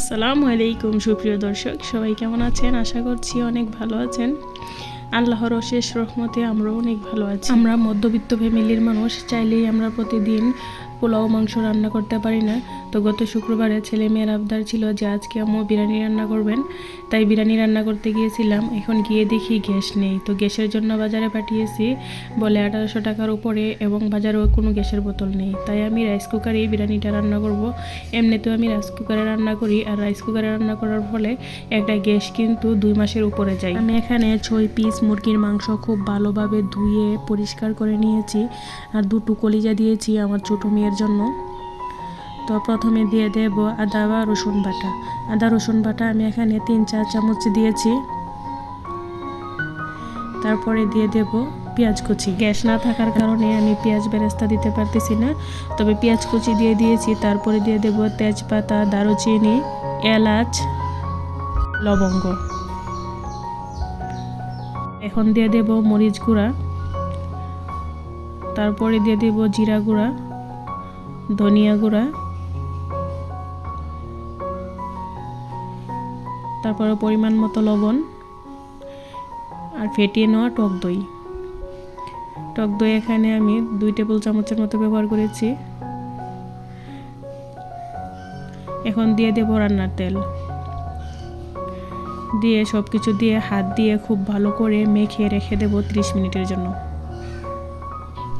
আসসালামু আলাইকুম সুপ্রিয় দর্শক, সবাই কেমন আছেন? আশা করছি অনেক ভালো আছেন। আল্লাহর অশেষ রহমতে আমরাও অনেক ভালো আছি। আমরা মধ্যবিত্ত ফ্যামিলির মানুষ, চাইলেই আমরা প্রতিদিন পোলাও মাংস রান্না করতে পারি না। তো গত শুক্রবারে ছেলে মেয়ের আবদার ছিল যে আজকে আম্মু বিরিয়ানি রান্না করবেন, তাই বিরিয়ানি রান্না করতে গিয়েছিলাম। এখন গিয়ে দেখি গ্যাস নেই, তো গ্যাসের জন্য বাজারে পাঠিয়েছি, বলে 1800 টাকার উপরে, এবং বাজারেও কোনো গ্যাসের বোতল নেই। তাই আমি রাইস কুকারেই বিরিয়ানিটা রান্না করব। এমনিতেও আমি রাইস কুকারে রান্না করি, আর রাইস কুকারে রান্না করার ফলে একটা গ্যাস কিন্তু 2 মাসের উপরে যায়। আমি এখানে 6 পিস মুরগির মাংস খুব ভালোভাবে ধুয়ে পরিষ্কার করে নিয়েছি, আর 2 কলিজা দিয়েছি আমার ছোটো মেয়ের জন্য। তো প্রথমে দিয়ে দেব আদা বা রসুন বাটা। আদা রসুন বাটা আমি এখানে 3-4 চামচ দিয়েছি। তারপরে দিয়ে দেব পেঁয়াজ কুচি। গ্যাস না থাকার কারণে আমি পেঁয়াজ বেরেস্তা দিতে পারতেছি না, তবে পেঁয়াজ কুচি দিয়ে দিয়েছি। তারপরে দিয়ে দেব তেজপাতা, দারুচিনি, এলাচ, লবঙ্গ। এখন দিয়ে দেব মরিচ গুঁড়া, তারপরে দিয়ে দেব জিরা গুঁড়া, ধনিয়া গুঁড়া, তারপরে পরিমাণ মতো লবণ, আর ফেটিয়ে নেওয়া টক দই। টক দই এখানে আমি 2 টেবিল চামচের মতো ব্যবহার করেছি। এখন দিয়ে দেব রান্নার তেল, দিয়ে সব কিছু দিয়ে হাত দিয়ে খুব ভালো করে মেখে রেখে দেব 30 মিনিটের জন্য।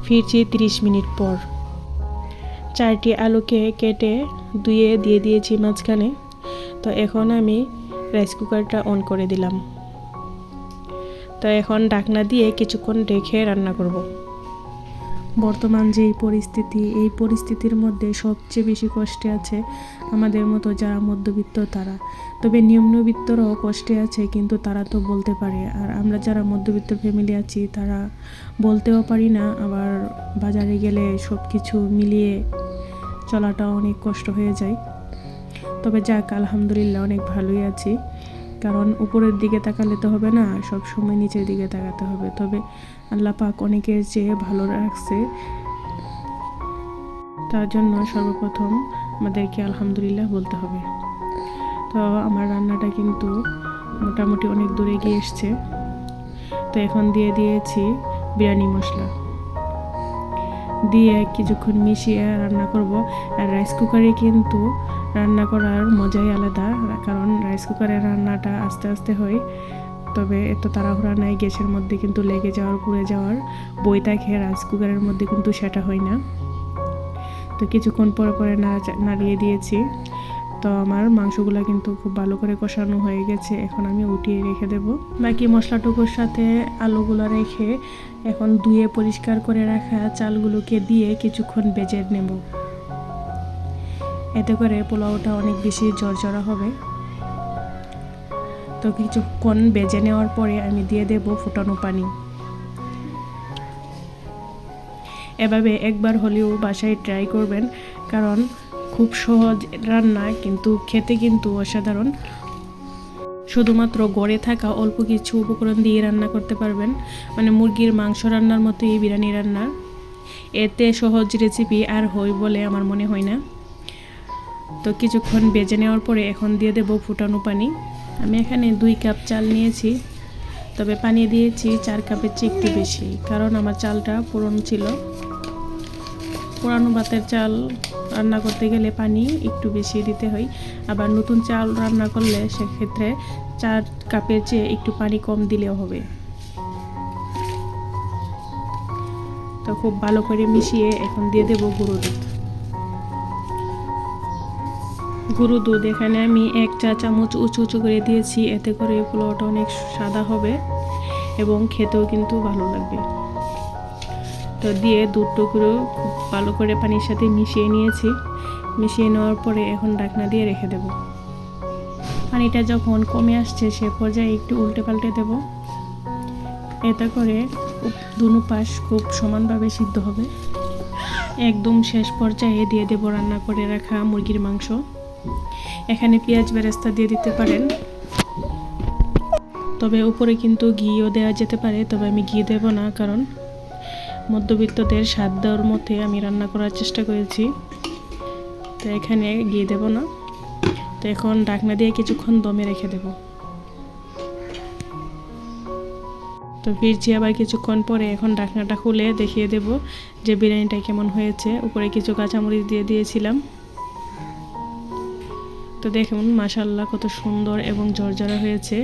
ফিরছি 30 মিনিট পর। 4টি আলুকে কেটে ধুয়ে দিয়ে দিয়েছি মাঝখানে। তো এখন আমি রাইস কুকারটা অন করে দিলাম। তো এখন ঢাকনা দিয়ে কিছুক্ষণ রেখে রান্না করব। বর্তমান যে পরিস্থিতি, এই পরিস্থিতির মধ্যে সবচেয়ে বেশি কষ্টে আছে আমাদের মতো যারা মধ্যবিত্ত তারা। তবে নিম্নবিত্তরাও কষ্টে আছে, কিন্তু তারা তো বলতে পারে। আর আমরা যারা মধ্যবিত্ত ফ্যামিলি আছি তারা বলতেও পারি না, আবার বাজারে গেলে সব কিছু মিলিয়ে চলাটা অনেক কষ্ট হয়ে যায়। তবে যাক, আলহামদুলিল্লাহ অনেক ভালোই আছি, কারণ উপরের দিকে তাকালে তো হবে না, সব সময় নিচের দিকে তাকাতে হবে। তবে আল্লাহ পাক অনেকের চেয়ে ভালো রাখছে, তার জন্য সর্বপ্রথম আমাদেরকে আলহামদুলিল্লাহ বলতে হবে। তো আমার রান্নাটা কিন্তু মোটামুটি অনেক দূরে গিয়ে এসছে। তো এখন দিয়ে দিয়েছি বিরিয়ানি মশলা, দিয়ে কিছুক্ষণ মিশিয়ে রান্না করব। আর রাইস কুকারে কিন্তু রান্না করার মজাই আলাদা, কারণ রাইস কুকারের রান্নাটা আস্তে আস্তে হয়। তবে এত তাড়াহুড়া নাই, গ্যাসের মধ্যে কিন্তু লেগে যাওয়ার, পুড়ে যাওয়ার বই থাকে, রাইস কুকারের মধ্যে কিন্তু সেটা হয় না। তো কিছুক্ষণ পরে পরে নাড়িয়ে দিয়েছি। তো আমার মাংসগুলো কিন্তু খুব ভালো করে কষানো হয়ে গেছে। এখন আমি উঠিয়ে রেখে দেব। বাকি মশলাটুকুর সাথে আলুগুলো রেখে এখন ধুয়ে পরিষ্কার করে রাখা চালগুলোকে দিয়ে কিছুক্ষণ ভেজে নেব। এতে করে পোলাওটা অনেক বেশি ঝরঝরা হবে। তো কিছুক্ষণ ভেজে নেওয়ার পরে আমি দিয়ে দেব ফুটানো পানি। এভাবে একবার হলেও বাসায় ট্রাই করবেন, কারণ খুব সহজ রান্না, কিন্তু খেতে কিন্তু অসাধারণ। শুধুমাত্র গড়ে থাকা অল্প কিছু উপকরণ দিয়ে রান্না করতে পারবেন, মানে মুরগির মাংস রান্নার মতো এই বিরিয়ানি রান্না। এতে সহজ রেসিপি আর হয় বলে আমার মনে হয় না। তো কিছুক্ষণ ভেজে নেওয়ার পরে এখন দিয়ে দেব ফুটানো পানি। আমি এখানে 2 কাপ চাল নিয়েছি, তবে পানি দিয়েছি 4 কাপের চেয়ে একটু বেশি, কারণ আমার চালটা পুরনো ছিল। পুরানো ভাতের চাল রান্না করতে গেলে পানি একটু বেশি দিতে হয়, আবার নতুন চাল রান্না করলে সেক্ষেত্রে 4 কাপের চেয়ে একটু পানি কম দিলেও হবে। তো খুব ভালো করে মিশিয়ে এখন দিয়ে দেব গুঁড়ো দুধ। গুঁড়ো দুধ এখানে আমি 1 চা চামচ উঁচু উঁচু করে দিয়েছি, এতে করে পোলাওটা অনেক সাদা হবে এবং খেতেও কিন্তু ভালো লাগবে। তো দিয়ে দুধটুকরো খুব ভালো করে পানির সাথে মিশিয়ে নিয়েছি। মিশিয়ে নেওয়ার পরে এখন ঢাকনা দিয়ে রেখে দেব। পানিটা যখন কমে আসছে সে পর্যায়ে একটু উল্টে পাল্টে দেব, এতে করে দুনো পাশ খুব সমানভাবে সিদ্ধ হবে। একদম শেষ পর্যায়ে দিয়ে দেব রান্না করে রাখা মুরগির মাংস। এখানে পেঁয়াজ বেরেস্তা দিয়ে দিতে পারেন, তবে উপরে কিন্তু ঘিও দেওয়া যেতে পারে, তবে আমি ঘি দেব না, কারণ মধ্যবিত্তদের স্বাদ দেওয়ার মতে আমি রান্না করার চেষ্টা করেছি। তো এখানে ঘি দেব না। তো এখন ঢাকনা দিয়ে কিছুক্ষণ দমে রেখে দেব। তো ফিরছি আবার কিছুক্ষণ পরে। এখন ঢাকনাটা খুলে দেখিয়ে দেব যে বিরিয়ানিটা কেমন হয়েছে। উপরে কিছু কাঁচামরিচ দিয়ে দিয়েছিলাম। তো দেখুন মাশাআল্লাহ কত সুন্দর এবং ঝরঝরা হয়েছে।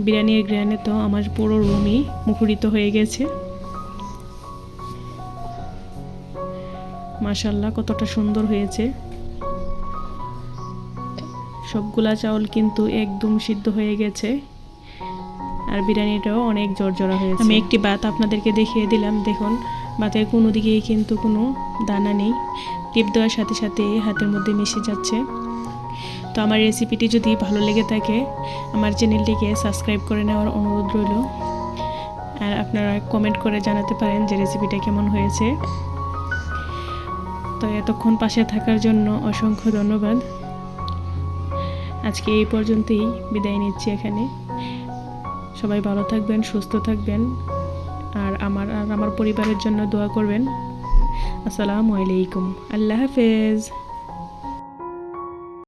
বিরিয়ানির গ্রানে তো আমার পুরো রুমই মুখরিত হয়ে গেছে। মাশাআল্লাহ কতটা সুন্দর হয়েছে। সবগুলা চাউল কিন্তু একদম সিদ্ধ হয়ে গেছে আর বিরিয়ানিটাও অনেক ঝরঝরা হয়েছে। আমি একটি ভাত আপনাদেরকে দেখিয়ে দিলাম। দেখুন ভাতের কোনো দিকেই কিন্তু কোনো দানা নেই, টিপ দেওয়ার সাথে সাথে হাতের মধ্যে মিশে যাচ্ছে। তো আমার রেসিপিটি যদি ভালো লেগে থাকে আমার চ্যানেলটিকে সাবস্ক্রাইব করে নেওয়ার অনুরোধ রইল। আর আপনারা কমেন্ট করে জানাতে পারেন যে রেসিপিটা কেমন হয়েছে। তো এতক্ষণ পাশে থাকার জন্য অসংখ্য ধন্যবাদ। আজকে এই পর্যন্তই বিদায় নিচ্ছি এখানে। সবাই ভালো থাকবেন, সুস্থ থাকবেন আর আমার পরিবারের জন্য দোয়া করবেন। আসসালামু আলাইকুম। আল্লাহ হাফেজ।